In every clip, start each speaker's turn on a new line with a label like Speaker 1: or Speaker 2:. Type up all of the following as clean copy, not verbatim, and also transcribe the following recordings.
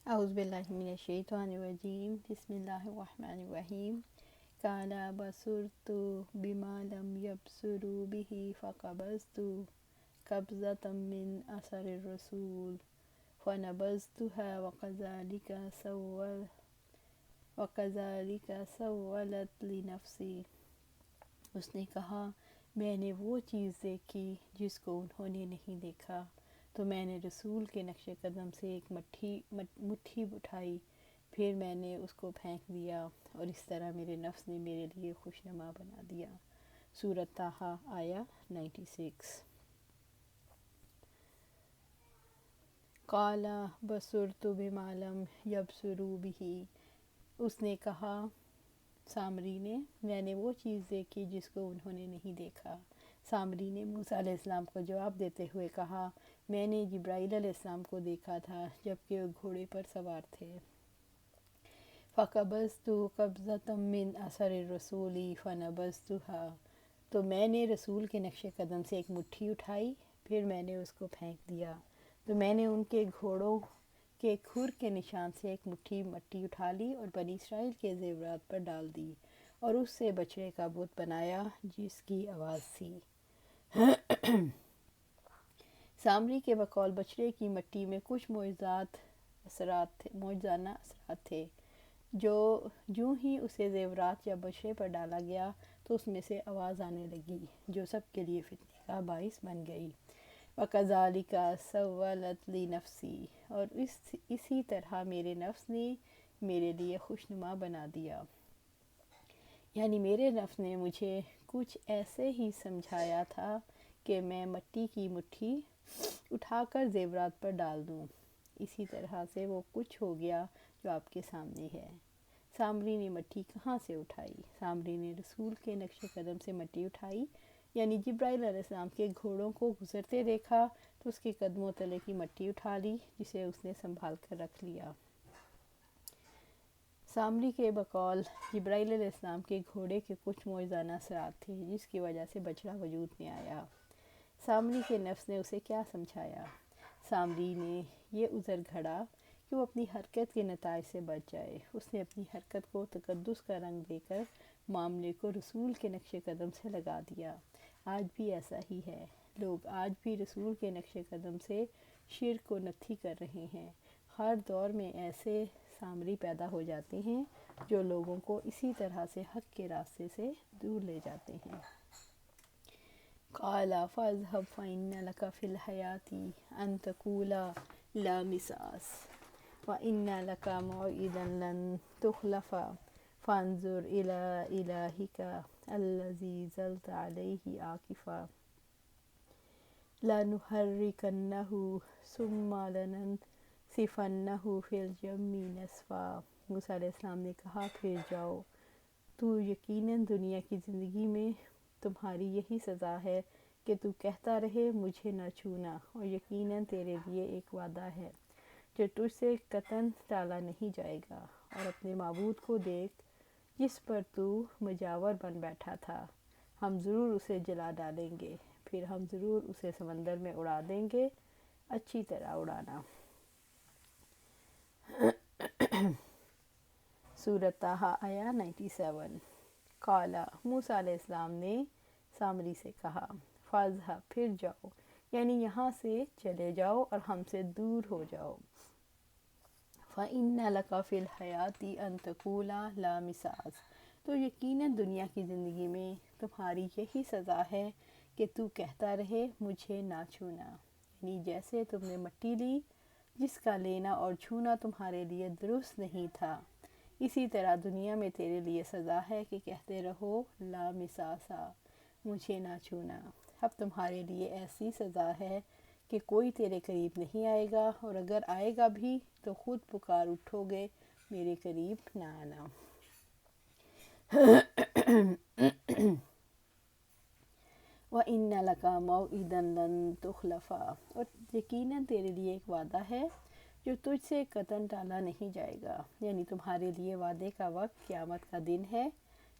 Speaker 1: اعوذ باللہ من الشیطان الرجیم بسم اللہ الرحمن الرحیم قال بصرت بما لم يبصروا به فقبضت قبضة من اثر الرسول فنبذتها وكذلك سولت لنفسی۔ اس نے کہا میں نے وہ چیز دیکھی جس کو انہوں نے نہیں دیکھا، تو میں نے رسول کے نقش قدم سے ایک مٹھی اٹھائی، پھر میں نے اس کو پھینک دیا، اور اس طرح میرے نفس نے میرے لیے خوشنما بنا دیا۔ سورۃ طٰہٰ آیا 96۔ قال بصرت بما لم يبصروا به، اس نے کہا سامری نے میں نے وہ چیز دیکھی جس کو انہوں نے نہیں دیکھا۔ سامری نے موسیٰ علیہ السلام کو جواب دیتے ہوئے کہا میں نے جبرائیل علیہ السلام کو دیکھا تھا جبکہ وہ گھوڑے پر سوار تھے۔ فَقَبَضْتُ قَبْضَةً مِّنْ أَثَرِ الرَّسُولِ فَنَبَذْتُهَا، تو میں نے رسول کے نقش قدم سے ایک مٹھی اٹھائی، پھر میں نے اس کو پھینک دیا، تو میں نے ان کے گھوڑوں کے کھر کے نشان سے ایک مٹی اٹھا لی اور بنی اسرائیل کے زیورات پر ڈال دی، اور اس سے بچڑے کا بت بنایا جس کی آواز تھی۔ سامری کے بقول بچڑے کی مٹی میں کچھ معجزانہ اثرات تھے، جو ہی اسے زیورات یا بچڑے پر ڈالا گیا تو اس میں سے آواز آنے لگی جو سب کے لیے فتنے کا باعث بن گئی۔ وَكَذَلِكَ سَوَّلَتْ لِنَفْسِي، اور اسی طرح میرے نفس نے میرے لیے خوشنما بنا دیا، یعنی میرے نفس نے مجھے کچھ ایسے ہی سمجھایا تھا کہ میں مٹی کی مٹھی اٹھا کر زیورات پر ڈال دوں، اسی طرح سے وہ کچھ ہو گیا جو آپ کے سامنے ہے۔ سامری نے مٹھی کہاں سے اٹھائی؟ سامری نے رسول کے نقش قدم سے مٹی اٹھائی، یعنی جبرائیل علیہ السلام کے گھوڑوں کو گزرتے دیکھا تو اس کے قدموں تلے کی مٹی اٹھا لی جسے اس نے سنبھال کر رکھ لیا۔ سامری کے بقول جبرائیل علیہ السلام کے گھوڑے کے کچھ معجزانہ اثرات تھے جس کی وجہ سے بچڑا وجود میں آیا۔ سامری کے نفس نے اسے کیا سمجھایا؟ سامری نے یہ عذر گھڑا کہ وہ اپنی حرکت کے نتائج سے بچ جائے۔ اس نے اپنی حرکت کو تقدس کا رنگ دے کر معاملے کو رسول کے نقش قدم سے لگا دیا۔ آج بھی ایسا ہی ہے، لوگ آج بھی رسول کے نقش قدم سے شرک و نتھی کر رہے ہیں۔ ہر دور میں ایسے سامری پیدا ہو جاتے ہیں جو لوگوں کو اسی طرح سے حق کے راستے سے دور لے جاتے ہیں۔ قال فاذهب فإن لك في الحياة أن تقول لا مساس وإن لك موعدا لن تخلفه فانظر إلى إلهك الذي ظلت عليه عاكفا لنحركنه ثم لننسفنه في اليم نسفا۔ موسیٰ علیہ السلام نے کہا پھر جاؤ، تو یقیناً دنیا کی زندگی میں تمہاری یہی سزا ہے کہ تو کہتا رہے مجھے نہ چھونا، اور یقیناً تیرے لیے ایک وعدہ ہے جو تجھ سے قطعاً ٹالا نہیں جائے گا، اور اپنے معبود کو دیکھ جس پر تو مجاور بن بیٹھا تھا، ہم ضرور اسے جلا ڈالیں گے، پھر ہم ضرور اسے سمندر میں اڑا دیں گے، اچھی طرح اڑانا۔ سورۃ طٰہٰ آیا 97۔ قال موسیٰ علیہ السلام نے سامری سے کہا فاذهب، پھر جاؤ، یعنی یہاں سے چلے جاؤ اور ہم سے دور ہو جاؤ۔ فإن لك في الحياة أن تقول لا مساس، تو یقیناً دنیا کی زندگی میں تمہاری یہی سزا ہے کہ تو کہتا رہے مجھے نہ چھونا، یعنی جیسے تم نے مٹی لی جس کا لینا اور چھونا تمہارے لیے درست نہیں تھا، اسی طرح دنیا میں تیرے لیے سزا ہے کہ کہتے رہو لا مساسا، مجھے نہ چھونا۔ اب تمہارے لیے ایسی سزا ہے کہ کوئی تیرے قریب نہیں آئے گا، اور اگر آئے گا بھی تو خود پکار اٹھو گے میرے قریب نہ آنا۔ وَإِنَّ لَكَ مَوْعِدًا لَن تُخْلَفَهُ، اور یقیناً تیرے لیے ایک وعدہ ہے جو تجھ سے قطعاً ٹالا نہیں جائے گا، یعنی تمہارے لیے وعدے کا وقت قیامت کا دن ہے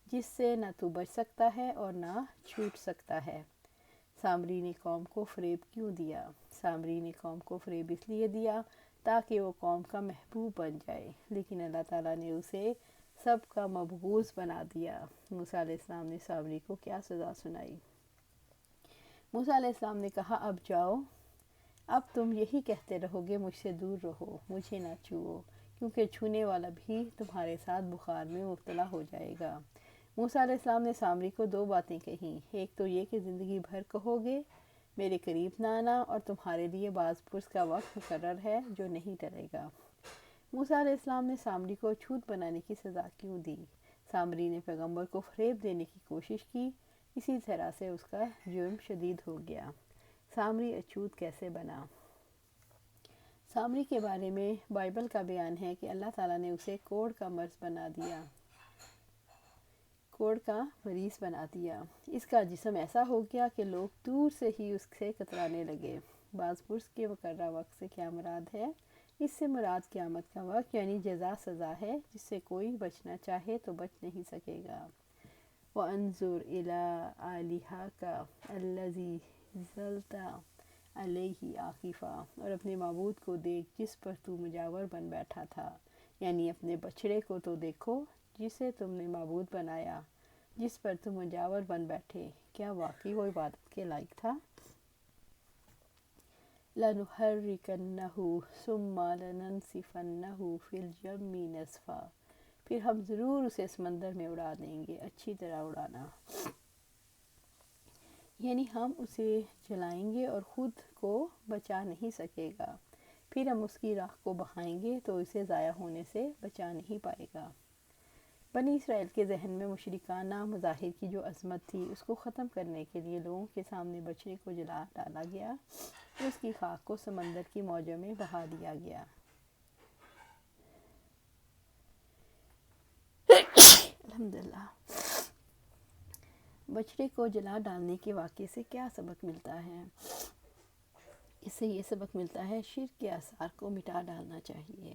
Speaker 1: جس سے نہ تو بچ سکتا ہے اور نہ چھوٹ سکتا ہے۔ سامری نے قوم کو فریب کیوں دیا؟ سامری نے قوم کو فریب اس لیے دیا تاکہ وہ قوم کا محبوب بن جائے، لیکن اللہ تعالیٰ نے اسے سب کا مبغوض بنا دیا۔ موسیٰ علیہ السلام نے سامری کو کیا سزا سنائی؟ موسیٰ علیہ السلام نے کہا، اب جاؤ، اب تم یہی کہتے رہو گے مجھ سے دور رہو، مجھے نہ چھوؤ، کیونکہ چھونے والا بھی تمہارے ساتھ بخار میں مبتلا ہو جائے گا۔ موسیٰ علیہ السلام نے سامری کو دو باتیں کہیں، ایک تو یہ کہ زندگی بھر کہو گے میرے قریب نہ آنا، اور تمہارے لیے باز پرس کا وقت مقرر ہے جو نہیں ٹلے گا۔ موسیٰ علیہ السلام نے سامری کو اچھوت بنانے کی سزا کیوں دی؟ سامری نے پیغمبر کو فریب دینے کی کوشش کی، اسی طرح سے اس کا جرم شدید ہو گیا۔ سامری اچھوت کیسے بنا؟ سامری کے بارے میں بائبل کا بیان ہے کہ اللہ تعالیٰ نے اسے کوڑ کا مریض بنا دیا۔ اس کا جسم ایسا ہو گیا کہ لوگ دور سے ہی اس سے کترانے لگے۔ باز پرس کے مقررہ وقت سے کیا مراد ہے؟ اس سے مراد قیامت کا وقت یعنی جزا سزا ہے، جس سے کوئی بچنا چاہے تو بچ نہیں سکے گا۔ وَانظُرْ إِلَىٰ آلِهَتَكَ الَّذِي ظَلْتَ عَلَيْهِ عَاكِفًا، اور اپنے معبود کو دیکھ جس پر تو مجاور بن بیٹھا تھا، یعنی اپنے بچڑے کو تو دیکھو جسے تم نے معبود بنایا، جس پر تم مجاور بن بیٹھے، کیا واقعی وہ عبادت کے لائق تھا؟ لَنُحَرِّكَنَّهُ ثُمَّ لَنَنسِفَنَّهُ فِي الْيَمِّ نَسْفًا، پھر ہم ضرور اسے سمندر میں اڑا دیں گے، اچھی طرح اڑانا، یعنی ہم اسے جلائیں گے اور خود کو بچا نہیں سکے گا، پھر ہم اس کی راکھ کو بہائیں گے تو اسے ضائع ہونے سے بچا نہیں پائے گا۔ بنی اسرائیل کے ذہن میں مشرکانہ مظاہر کی جو عظمت تھی، اس کو ختم کرنے کے لیے لوگوں کے سامنے بچڑے کو جلا ڈالا گیا، اس کی خاک کو سمندر کی موجوں میں بہا دیا گیا۔ الحمدللہ۔ بچڑے کو جلا ڈالنے کے واقعے سے کیا سبق ملتا ہے؟ اس سے یہ سبق ملتا ہے شرک کے آثار کو مٹا ڈالنا چاہیے۔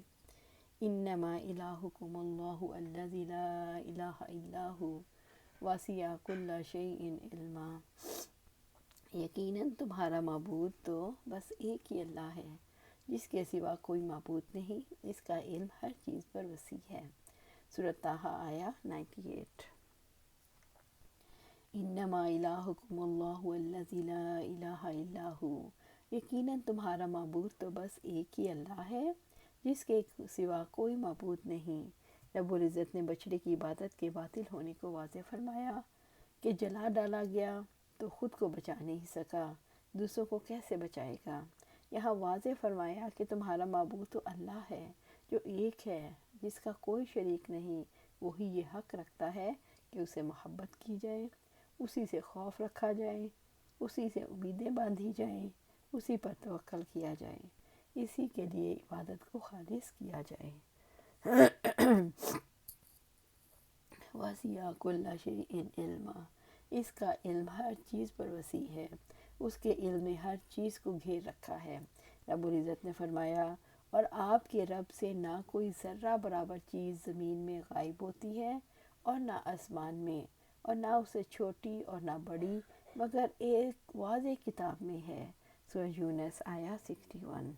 Speaker 1: انما الہکم اللہ الذی لا الہ الا ہو وسع کل شیء علما، یقیناً تمہارا معبود تو بس ایک ہی اللہ ہے، جس کے سوا کوئی معبود نہیں، اس کا علم ہر چیز پر وسیع ہے۔ سورۃ طٰہٰ آیہ 98۔ انما الہکم اللہ الذی لا الہ الا ہو، یقیناً تمہارا معبود تو بس ایک ہی اللہ ہے، جس کے سوا کوئی معبود نہیں۔ رب العزت نے بچڑے کی عبادت کے باطل ہونے کو واضح فرمایا کہ جلا ڈالا گیا تو خود کو بچا نہیں سکا، دوسروں کو کیسے بچائے گا۔ یہاں واضح فرمایا کہ تمہارا معبود تو اللہ ہے جو ایک ہے، جس کا کوئی شریک نہیں، وہی یہ حق رکھتا ہے کہ اسے محبت کی جائے، اسی سے خوف رکھا جائے، اسی سے امیدیں باندھی جائیں، اسی پر توکل کیا جائے، اسی کے لیے عبادت کو خالص کیا جائے۔ وَسِعَ كُلَّ شَيْءٍ عِلْمًا، اس کا علم ہر چیز پر وسیع ہے، اس کے علم نے ہر چیز کو گھیر رکھا ہے۔ رب العزت نے فرمایا، اور آپ کے رب سے نہ کوئی ذرہ برابر چیز زمین میں غائب ہوتی ہے اور نہ آسمان میں، اور نہ اسے چھوٹی اور نہ بڑی، مگر ایک واضح کتاب میں ہے۔ سورہ یونس آیہ 61۔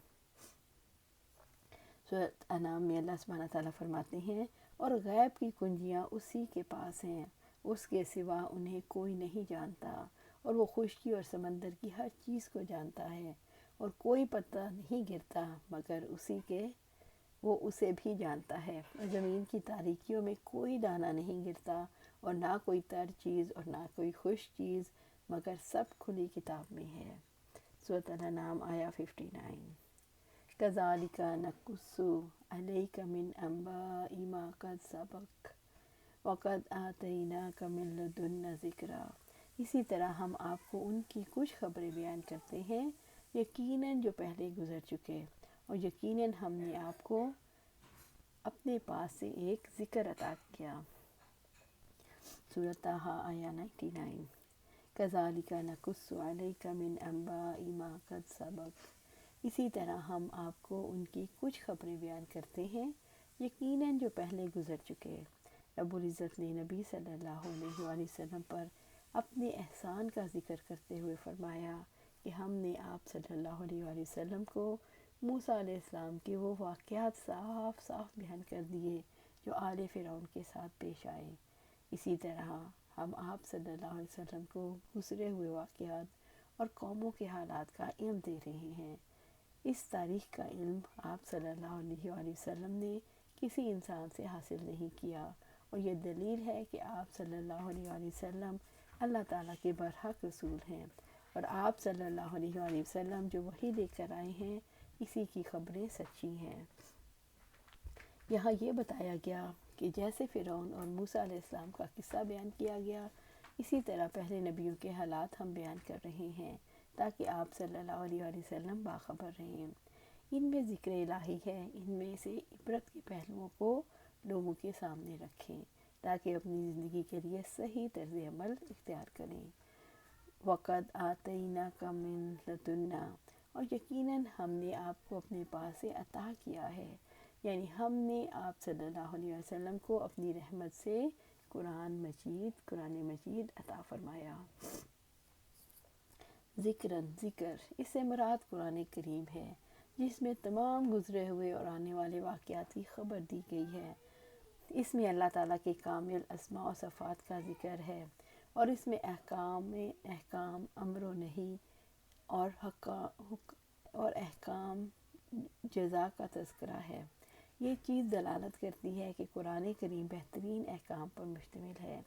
Speaker 1: سورۃ انعام میں اللہ سبحانہ تعالیٰ فرماتے ہیں، اور غیب کی کنجیاں اسی کے پاس ہیں، اس کے سوا انہیں کوئی نہیں جانتا، اور وہ خشکی اور سمندر کی ہر چیز کو جانتا ہے، اور کوئی پتہ نہیں گرتا مگر اسی کے، وہ اسے بھی جانتا ہے، اور زمین کی تاریکیوں میں کوئی دانہ نہیں گرتا، اور نہ کوئی تر چیز اور نہ کوئی خشک چیز، مگر سب کھلی کتاب میں ہے۔ سورۃ الانعام آیہ 59۔ کذالک نقص علیک من انباء ما قد سبق وقد آتیناک من لدنا ذکرا، اسی طرح ہم آپ کو ان کی کچھ خبریں بیان کرتے ہیں یقیناً جو پہلے گزر چکے، اور یقیناً ہم نے آپ کو اپنے پاس سے ایک ذکر عطا کیا۔ سورۃ طٰہٰ آیہ 99۔ کذالک نقص علیک من انباء ما قد سبق، اسی طرح ہم آپ کو ان کی کچھ خبریں بیان کرتے ہیں یقیناً جو پہلے گزر چکے۔ رب العزت نے نبی صلی اللہ علیہ وآلہ وسلم پر اپنے احسان کا ذکر کرتے ہوئے فرمایا کہ ہم نے آپ صلی اللہ علیہ وآلہ وسلم کو موسیٰ علیہ السلام کے وہ واقعات صاف صاف بیان کر دیے جو آل فرعون کے ساتھ پیش آئے۔ اسی طرح ہم آپ صلی اللہ علیہ وسلم کو گزرے ہوئے واقعات اور قوموں کے حالات کا علم دے رہے ہیں۔ اس تاریخ کا علم آپ صلی اللہ علیہ وآلہ وسلم نے کسی انسان سے حاصل نہیں کیا، اور یہ دلیل ہے کہ آپ صلی اللہ علیہ وآلہ وسلم اللہ تعالیٰ کے برحق رسول ہیں، اور آپ صلی اللہ علیہ وآلہ وسلم جو وحی لے کر آئے ہیں اسی کی خبریں سچی ہیں۔ یہاں یہ بتایا گیا کہ جیسے فرعون اور موسیٰ علیہ السلام کا قصہ بیان کیا گیا، اسی طرح پہلے نبیوں کے حالات ہم بیان کر رہے ہیں تاکہ آپ صلی اللہ علیہ وآلہ وسلم باخبر رہیں۔ ان میں ذکر الہی ہے، ان میں سے عبرت کے پہلوؤں کو لوگوں کے سامنے رکھیں تاکہ اپنی زندگی کے لیے صحیح طرز عمل اختیار کریں۔ وَقَدْ آتَيْنَاكَ مِن لَدُنَّا، اور یقیناً ہم نے آپ کو اپنے پاس سے عطا کیا ہے، یعنی ہم نے آپ صلی اللہ علیہ وسلم کو اپنی رحمت سے قرآن مجید عطا فرمایا۔ ذکر، اس سے مراد قرآن کریم ہے، جس میں تمام گزرے ہوئے اور آنے والے واقعات کی خبر دی گئی ہے۔ اس میں اللہ تعالیٰ کے کامل اسماء و صفات کا ذکر ہے، اور اس میں احکام امر و نہی اور احکام جزا کا تذکرہ ہے۔ یہ چیز دلالت کرتی ہے کہ قرآن کریم بہترین احکام پر مشتمل ہے۔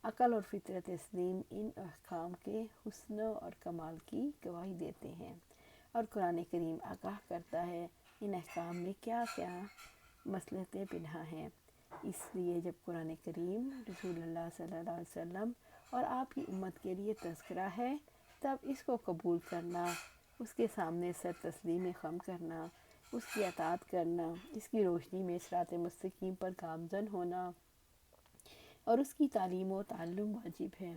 Speaker 1: عقل اور فطرت سلیم ان احکام کے حسن اور کمال کی گواہی دیتے ہیں، اور قرآن کریم آگاہ کرتا ہے ان احکام میں کیا کیا مصلحتیں پنہاں ہیں۔ اس لیے جب قرآن کریم رسول اللہ صلی اللہ علیہ وسلم اور آپ کی امت کے لیے تذکرہ ہے، تب اس کو قبول کرنا، اس کے سامنے سر تسلیم خم کرنا، اس کی اطاعت کرنا، اس کی روشنی میں صراط مستقیم پر گامزن ہونا اور اس کی تعلیم و تعلم واجب ہے،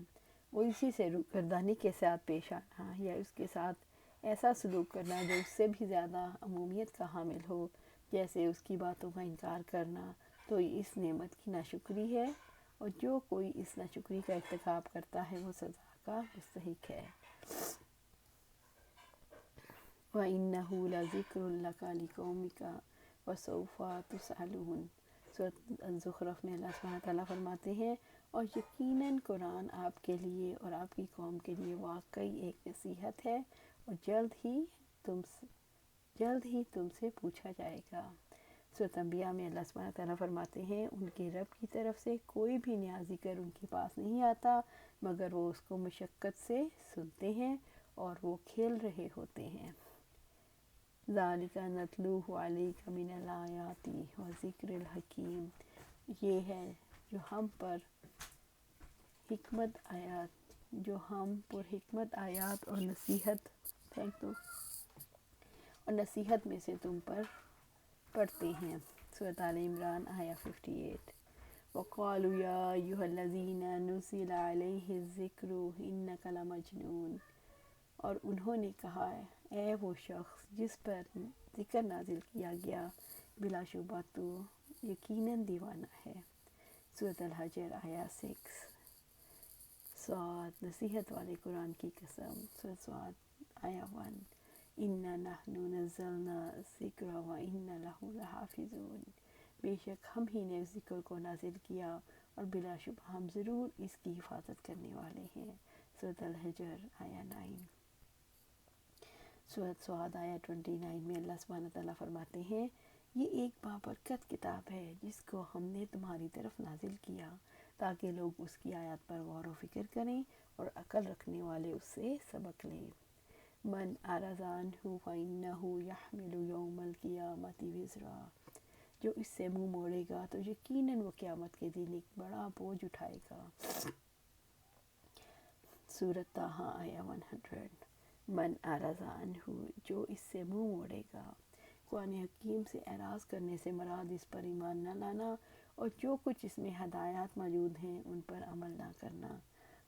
Speaker 1: وہ اسی سے روگردانی کے ساتھ پیش آنا یا اس کے ساتھ ایسا سلوک کرنا جو اس سے بھی زیادہ عمومیت کا حامل ہو، جیسے اس کی باتوں کا انکار کرنا، تو یہ اس نعمت کی ناشکری ہے، اور جو کوئی اس ناشکری کا ارتکاب کرتا ہے وہ سزا کا مستحق ہے۔ وَإِنَّهُ لَذِكْرٌ لَكَ لِقَوْمِكَ وَسَوْفَ تُسْأَلُونَ۔ سورۃ الزخرف میں اللہ سبحانہ تعالیٰ فرماتے ہیں، اور یقیناً قرآن آپ کے لیے اور آپ کی قوم کے لیے واقعی ایک نصیحت ہے، اور جلد ہی تم سے پوچھا جائے گا۔ سورۃ انبیاء میں اللہ سبحانہ تعالیٰ فرماتے ہیں، ان کے رب کی طرف سے کوئی بھی نیازی کر ان کے پاس نہیں آتا مگر وہ اس کو مشقت سے سنتے ہیں اور وہ کھیل رہے ہوتے ہیں۔ ذَلِكَ نَتْلُوهُ عَلَيْكَ مِنَ الْآيَاتِ وَذِكْرِ الْحَكِيمِ، یہ ہے جو ہم پر حکمت آیات اور نصیحت میں سے تم پر پڑھتے ہیں۔ سورۃ آل عمران آیہ 58۔ وَقَالُوا يَا أَيُّهَا الَّذِينَ نُزِّلَ عَلَيْهِ الذِّكْرُ إِنَّكَ لَمَجْنُونٌ، اور انہوں نے کہا، اے وہ شخص جس پر ذکر نازل کیا گیا، بلا شبہ تو یقیناً دیوانہ ہے۔ سورۃ الحجر آیہ 6۔ صاد، نصیحت والے قرآن کی قسم۔ سورۃ صاد آیہ 1۔ إِنَّا نَحْنُ نَزَّلْنَا الذِّكْرَ وَإِنَّا لَهُ لَحَافِظُونَ، بے شک ہم ہی نے ذکر کو نازل کیا اور بلا شبہ ہم ضرور اس کی حفاظت کرنے والے ہیں۔ سورۃ الحجر آیہ 9۔ سورۃ صاد آیہ 29 میں اللہ سبحانہ تعالیٰ فرماتے ہیں، یہ ایک بابرکت کتاب ہے جس کو ہم نے تمہاری طرف نازل کیا تاکہ لوگ اس کی آیات پر غور و فکر کریں اور عقل رکھنے والے اس سے سبق لیں۔ من اعرض عنہ فإنہ یحمل یوم القیامۃ وزرا، جو اس سے منہ موڑے گا تو یقیناً وہ قیامت کے دن ایک بڑا بوجھ اٹھائے گا۔ سورۃ طٰہٰ آیہ 100۔ من اعرض عنہ، جو اس سے منہ موڑے گا۔ قرآن حکیم سے اعراض کرنے سے مراد اس پر ایمان نہ لانا اور جو کچھ اس میں ہدایات موجود ہیں ان پر عمل نہ کرنا،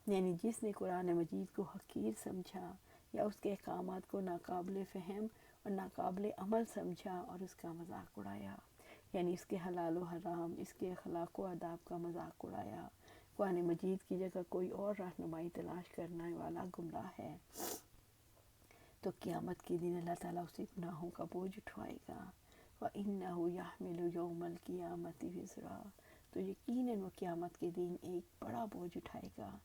Speaker 1: یعنی جس نے قرآن مجید کو حقیر سمجھا یا اس کے احکامات کو ناقابل فہم اور ناقابل عمل سمجھا اور اس کا مذاق اڑایا، یعنی اس کے حلال و حرام، اس کے اخلاق و آداب کا مذاق اڑایا۔ قرآن مجید کی جگہ کوئی اور رہنمائی تلاش کرنے والا گمراہ ہے۔ تو قیامت کے دن اللہ تعالیٰ اسے گناہوں کا بوجھ اٹھوائے گا۔ وَإِنَّهُ يَحْمِلُ يَوْمَ الْقِيَامَةِ وِزْرًا، تو یقیناً وہ قیامت کے دن ایک بڑا بوجھ اٹھائے گا۔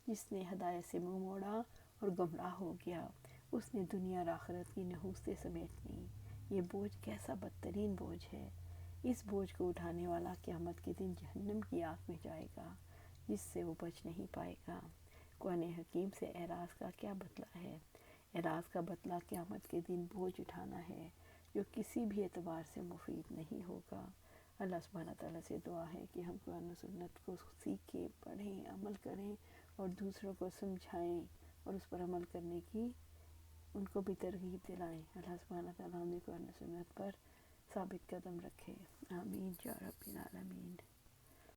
Speaker 1: جس نے ہدایت سے منہ موڑا اور گمراہ ہو گیا، اس نے دنیا اور آخرت کی نحوستیں سمیٹ لیں۔ یہ بوجھ کیسا بدترین بوجھ ہے! اس بوجھ کو اٹھانے والا قیامت کے دن جہنم کی آگ میں جائے گا، جس سے وہ بچ نہیں پائے گا۔ قرآن حکیم سے اعراض کا کیا بدلہ ہے؟ اعراض کا بدلہ قیامت کے دن بوجھ اٹھانا ہے، جو کسی بھی اعتبار سے مفید نہیں ہوگا۔ اللہ سبحانہ تعالیٰ سے دعا ہے کہ ہم قرآن و سنت کو سیکھیں، پڑھیں، عمل کریں اور دوسروں کو سمجھائیں اور اس پر عمل کرنے کی ان کو بھی ترغیب دلائیں۔ اللہ سبحانہ تعالیٰ ہمیں قرآن و سنت پر ثابت قدم رکھے۔ آمین یا رب العالمین۔